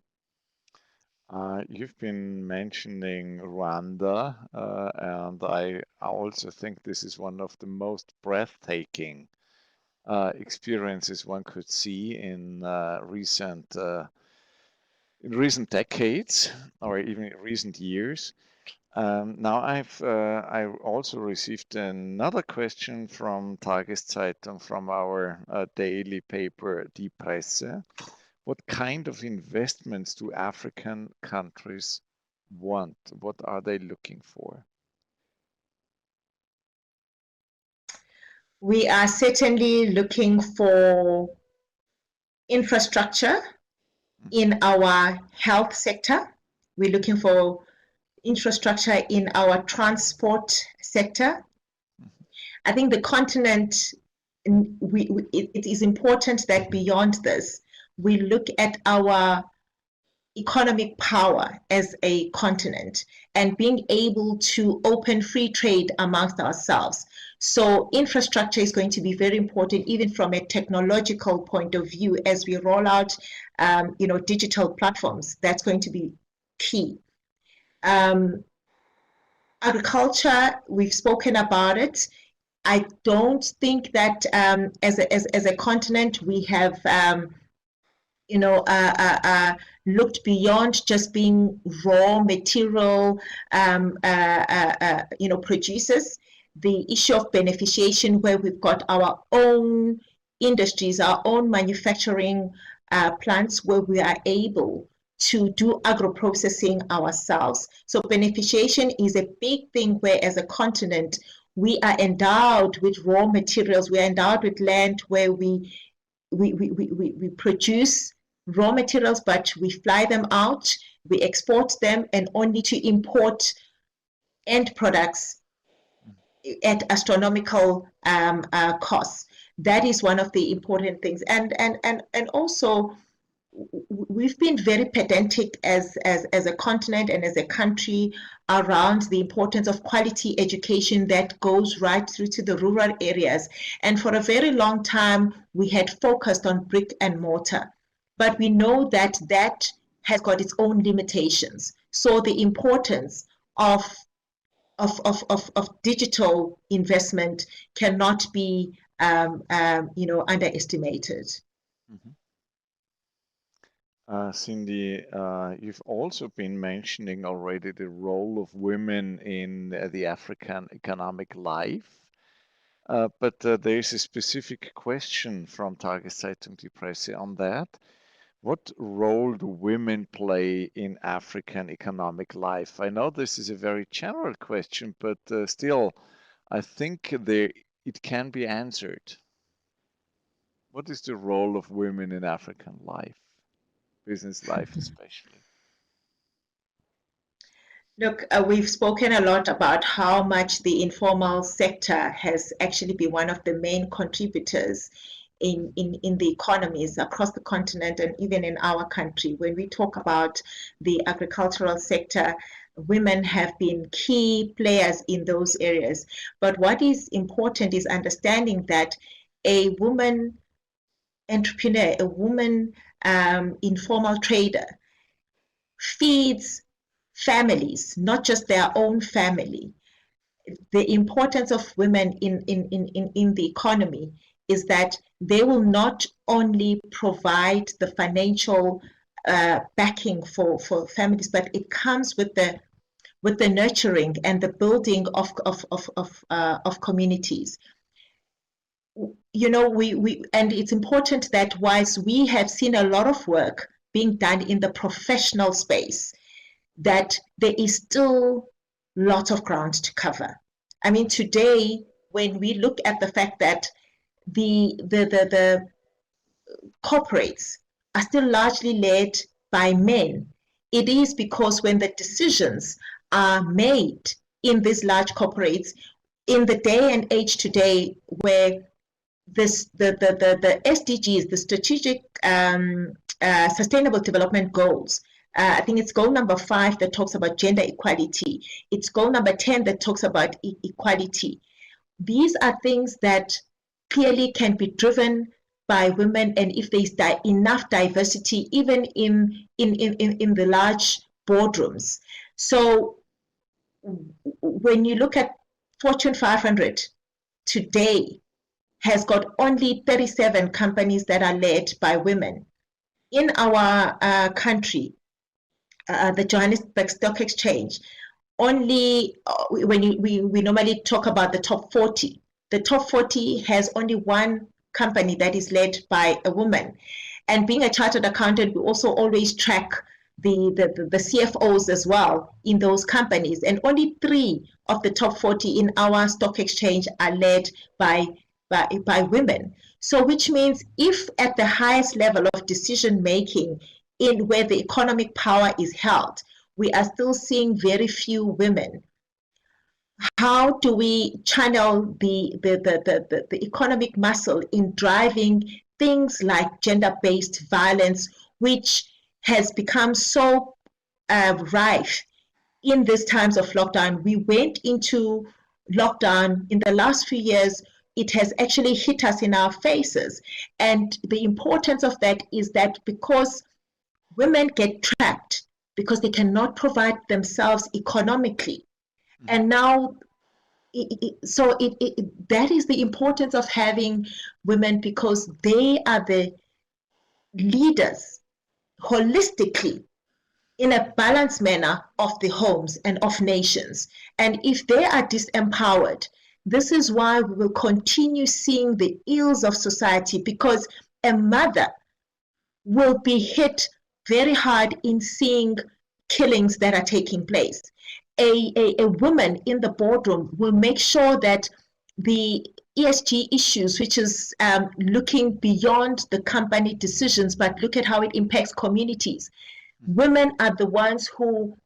You've been mentioning Rwanda, and I also think this is one of the most breathtaking experiences one could see in recent decades, or even in recent years. Now I also received another question from Tageszeitung, from our daily paper Die Presse. What kind of investments do African countries want? What are they looking for? We are certainly looking for infrastructure in our health sector. We're looking for infrastructure in our transport sector. I think the continent, it is important that beyond this, we look at our economic power as a continent and being able to open free trade amongst ourselves. So infrastructure is going to be very important, even from a technological point of view, as we roll out, digital platforms. That's going to be key. Agriculture, we've spoken about it. I don't think that as a continent we have looked beyond just being raw material producers. The issue of beneficiation, where we've got our own industries, our own manufacturing plants where we are able to do agro-processing ourselves. So beneficiation is a big thing where as a continent, we are endowed with raw materials, we are endowed with land where we produce raw materials, but we fly them out, we export them, and only to import end products at astronomical costs. That is one of the important things. And also, we've been very pedantic as a continent and as a country around the importance of quality education that goes right through to the rural areas. And for a very long time, we had focused on brick and mortar. But we know that that has got its own limitations. So the importance of digital investment cannot be underestimated. Mm-hmm. Sindi, you've also been mentioning already the role of women in the African economic life. But there's a specific question from Tageszeitung Die Presse on that. What role do women play in African economic life? I know this is a very general question, but still, I think it can be answered. What is the role of women in African life, business life especially? Look, we've spoken a lot about how much the informal sector has actually been one of the main contributors in the economies across the continent and even in our country. When we talk about the agricultural sector, women have been key players in those areas. But what is important is understanding that a woman entrepreneur, a woman informal trader feeds families, not just their own family. The importance of women in the economy is that they will not only provide the financial backing for families, but it comes with the nurturing and the building of communities. You know, and it's important that whilst we have seen a lot of work being done in the professional space, that there is still lots of ground to cover. I mean, today, when we look at the fact that the corporates are still largely led by men, it is because when the decisions are made in these large corporates, in the day and age today, where the SDGs, the strategic sustainable development goals, I think it's goal number 5 that talks about gender equality. It's goal number 10 that talks about equality. These are things that clearly can be driven by women, and if there's enough diversity, even in the large boardrooms. So when you look at Fortune 500 today, has got only 37 companies that are led by women. In our country, the Johannesburg Stock Exchange, only when we normally talk about the top 40, the top 40 has only one company that is led by a woman. And being a chartered accountant, we also always track the CFOs as well in those companies. And only 3 of the top 40 in our stock exchange are led by women. So which means if at the highest level of decision making in where the economic power is held, we are still seeing very few women. How do we channel the economic muscle in driving things like gender-based violence, which has become so rife in these times of lockdown? We went into lockdown in the last few years. It has actually hit us in our faces. And the importance of that is that because women get trapped because they cannot provide themselves economically. And now, that is the importance of having women, because they are the leaders holistically in a balanced manner of the homes and of nations. And if they are disempowered, This is why we will continue seeing the ills of society, because a mother will be hit very hard in seeing killings that are taking place. A woman in the boardroom will make sure that the ESG issues, which is looking beyond the company decisions, but look at how it impacts communities. Women are the ones who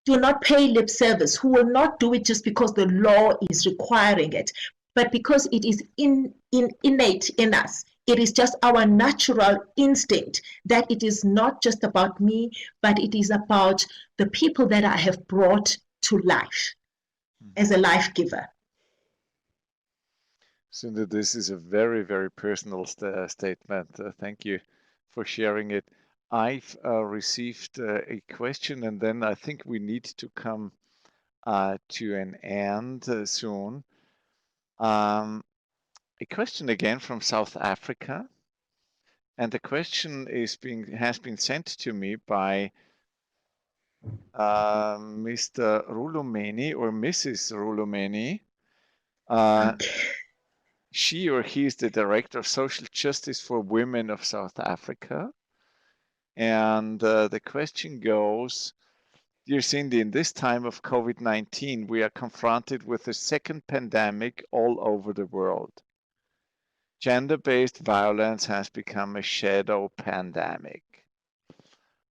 do not pay lip service, who will not do it just because the law is requiring it, but because it is innate in us. It is just our natural instinct that it is not just about me, but it is about the people that I have brought to life as a life giver. Sindi, this is a very, very personal statement. Thank you for sharing it. I've received a question, and then I think we need to come to an end soon. A question again from South Africa, and the question has been sent to me by Mr. Rulumeni or Mrs. Rulumeni. She or he is the Director of Social Justice for Women of South Africa. And the question goes, Dear Sindi, in this time of COVID-19, we are confronted with a second pandemic all over the world. Gender-based violence has become a shadow pandemic.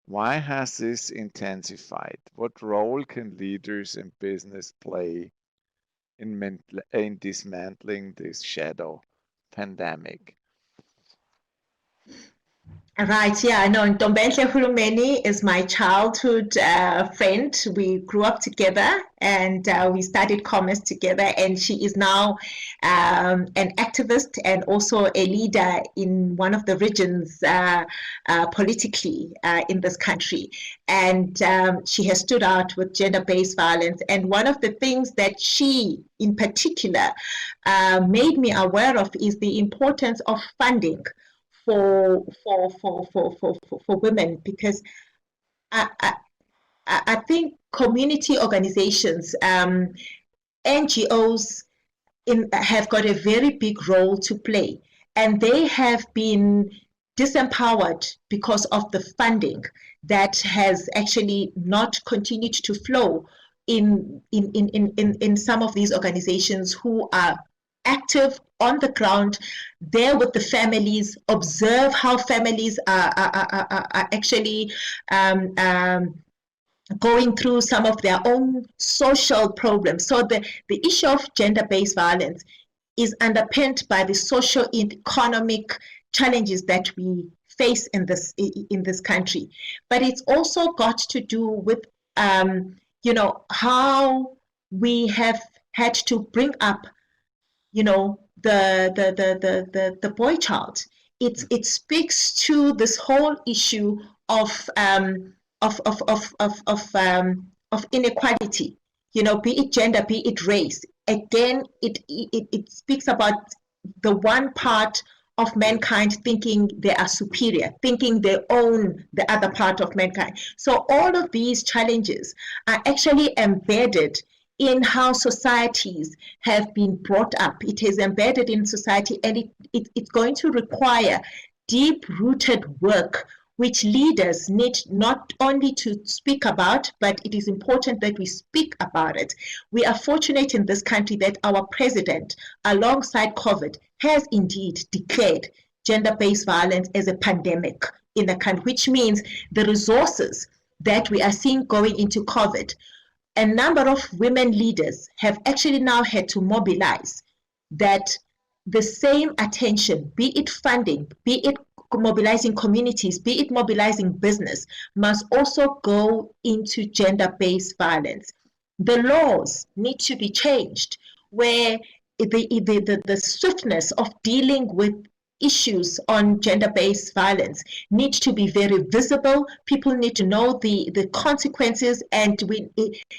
Why has this intensified? What role can leaders and business play in dismantling this shadow pandemic? Right, yeah, no, Ntombenhle Hulumeni is my childhood friend. We grew up together and we studied commerce together, and she is now an activist and also a leader in one of the regions politically in this country. And she has stood out with gender-based violence. And one of the things that she, in particular, made me aware of is the importance of funding for women, because I think community organizations, NGOs have got a very big role to play, and they have been disempowered because of the funding that has actually not continued to flow in some of these organizations who are active on the ground, there with the families, observe how families are actually going through some of their own social problems. So the issue of gender-based violence is underpinned by the socio-economic challenges that we face in this country. But it's also got to do with you know, how we have had to bring up, you know, the boy child. It speaks to this whole issue of inequality, you know, be it gender, be it race. Again, it speaks about the one part of mankind thinking they are superior, thinking they own the other part of mankind. So all of these challenges are actually embedded in how societies have been brought up. It is embedded in society, and it's going to require deep-rooted work, which leaders need not only to speak about, but it is important that we speak about it. We are fortunate in this country that our president, alongside COVID, has indeed declared gender-based violence as a pandemic in the country, which means the resources that we are seeing going into COVID, a number of women leaders have actually now had to mobilize that the same attention, be it funding, be it mobilizing communities, be it mobilizing business, must also go into gender-based violence. The laws need to be changed where the swiftness of dealing with issues on gender-based violence need to be very visible. People need to know the consequences, and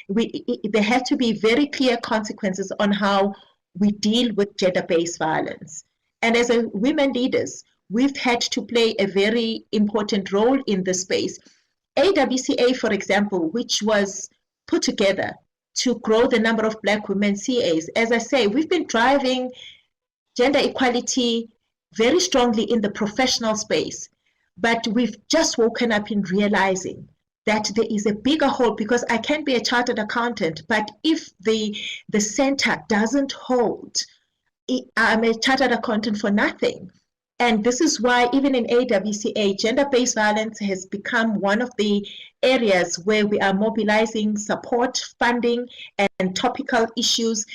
there have to be very clear consequences on how we deal with gender-based violence. And as women leaders, we've had to play a very important role in this space. AWCA, for example, which was put together to grow the number of Black women CAs. As I say, we've been driving gender equality very strongly in the professional space, but we've just woken up in realizing that there is a bigger hole, because I can be a chartered accountant, but if the center doesn't hold, I'm a chartered accountant for nothing. And this is why even in AWCA, gender-based violence has become one of the areas where we are mobilizing support, funding, and topical issues,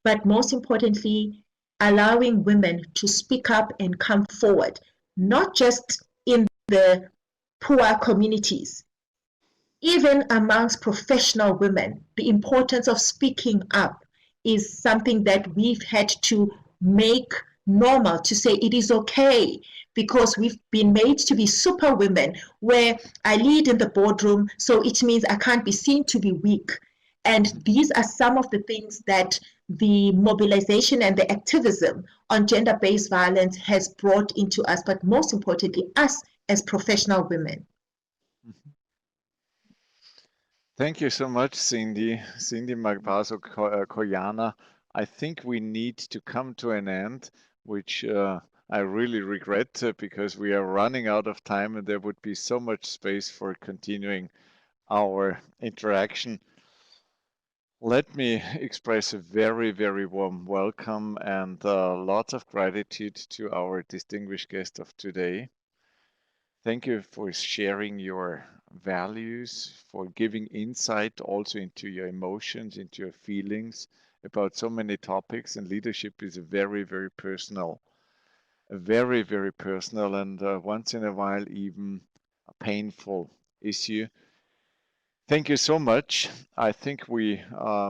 but most importantly, allowing women to speak up and come forward, not just in the poor communities. Even amongst professional women, the importance of speaking up is something that we've had to make normal, to say it is okay, because we've been made to be super women, where I lead in the boardroom, so it means I can't be seen to be weak. And these are some of the things that the mobilization and the activism on gender-based violence has brought into us, but most importantly, us as professional women. Thank you so much, Sindi Mabaso-Koyana. I think we need to come to an end, which I really regret because we are running out of time and there would be so much space for continuing our interaction. Let me express a very, very warm welcome and lots of gratitude to our distinguished guest of today. Thank you for sharing your values, for giving insight also into your emotions, into your feelings about so many topics. And leadership is a very, very personal and once in a while even a painful issue. Thank you so much. I think we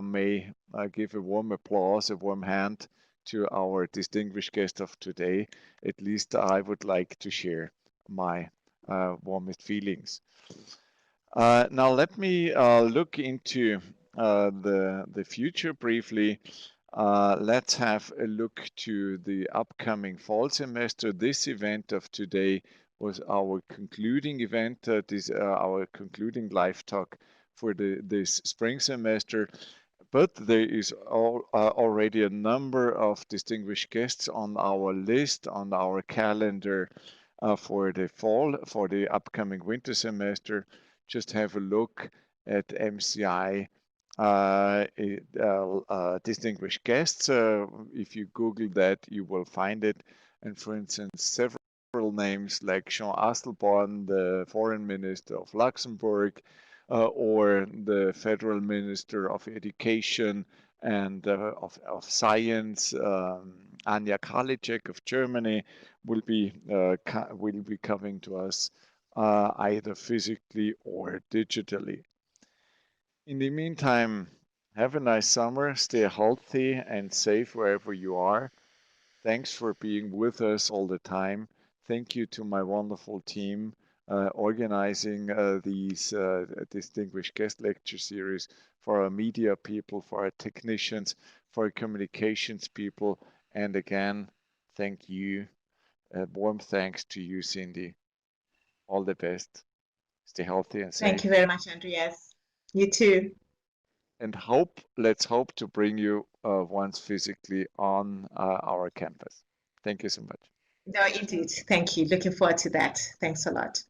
may give a warm applause, a warm hand to our distinguished guest of today. At least I would like to share my warmest feelings. Now let me look into the future briefly. Let's have a look to the upcoming fall semester. This event of today was our concluding event, our concluding live talk for this spring semester. But there is already a number of distinguished guests on our list, on our calendar for the fall, for the upcoming winter semester. Just have a look at MCI distinguished guests. If you Google that, you will find it. And for instance, several names like Jean Asselborn, the Foreign Minister of Luxembourg, or the Federal Minister of Education and of Science, Anja Karliczek of Germany, will be coming to us either physically or digitally. In the meantime, have a nice summer, stay healthy and safe wherever you are. Thanks for being with us all the time. Thank you to my wonderful team organizing these distinguished guest lecture series, for our media people, for our technicians, for our communications people, and again, thank you. Warm thanks to you, Sindi. All the best. Stay healthy and safe. Thank you very much, Andreas. You too. And let's hope to bring you once physically on our campus. Thank you so much. No, indeed. Thank you. Looking forward to that. Thanks a lot.